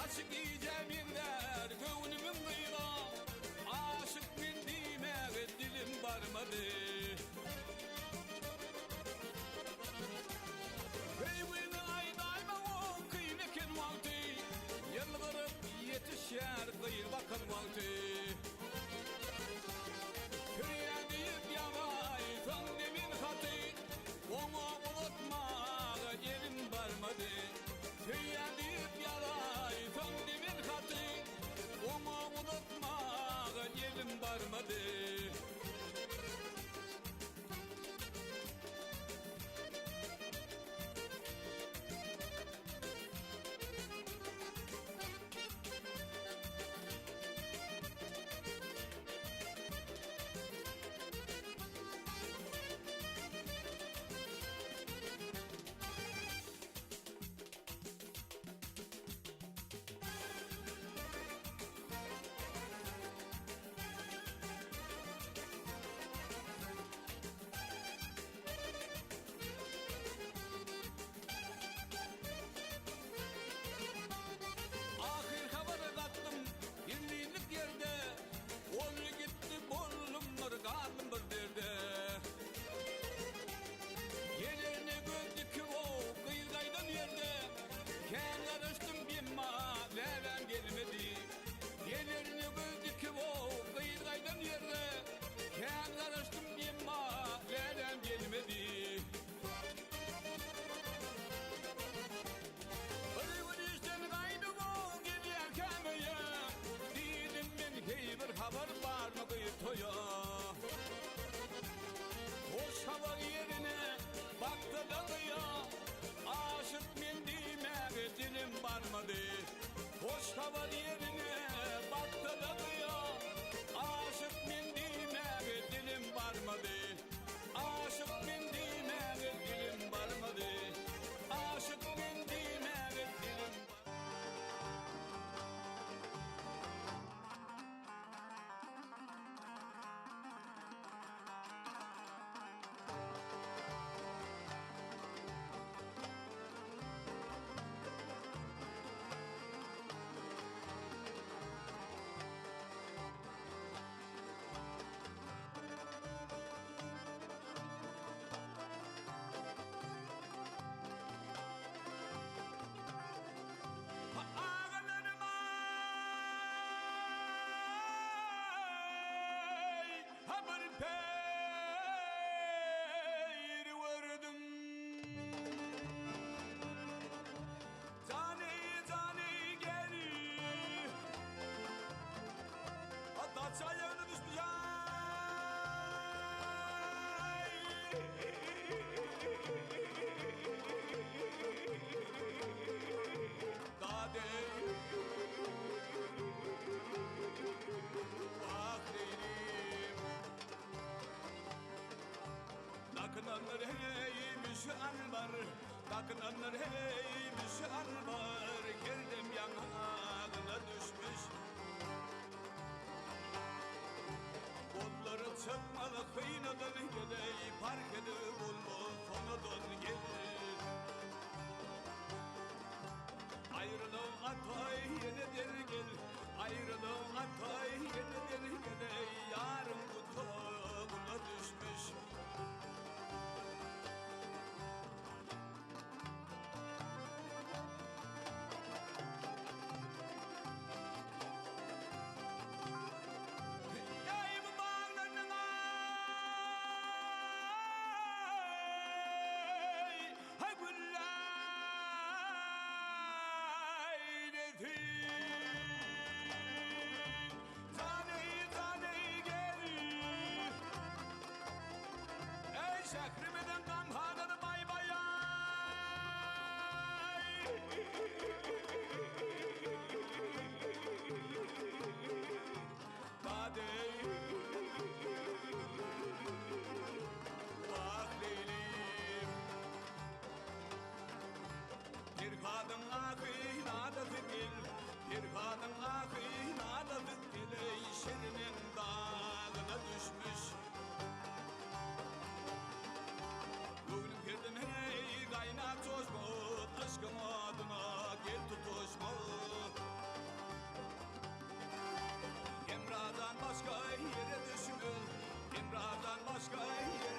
Açık iyice binler gönlümün kıyla, aşık bildiğime dilim varmadı. Kıyvını aydayma o kıymekin vakti, yılgırıp yetişer kıyır bakın vakti. Kürye deyip yavay son demin hatı, onu unutma yerim varmadı. Kürye deyip yavay son demin hatı, onu unutma yerim varmadı. Karnım bir derde, gelerini gördük o kıyıdaydan yerde. Kendi karıştım bir verem gelmedi. Gelerini gördük o kıyıdaydan yerde. Kendi karıştım bir verem gelmedi. Bir işten kaydı o gelirken ya, dedim ben hey bir haber var mı kıyıtoya. Hoş hava yerine baktı dalıyor, aşık bildiğime dilim varmadı. Hoş hava yerine baktı dalıyor, aşık bildiğime dilim varmadı. Aşık bildiğime dilim varmadı. Aşık bildiğime dilim varmadı. Çayağını düşmüş Dade Vaktinim Takınanlar hey müşan var, takınanlar hey müşan var. Geldim yanağına düşmüş, kolları çakmalı kıynadan geley, park edip bulma konadan gelir. Ayrılık atay yenedir gel, ayrılık atay yenedir gel. Yarın bu toğuna düşmüş. Şekrimeden kan hanadı bay bay. Kadey Vaktilim bir kadın akıyla da fikir, bir kadın akıyla da fikir. Şerinin dağına düşmüş. Girdim hey kaynak coşma, aşkım adına gel tutuşma. başka yere düşmün İmradan başka yere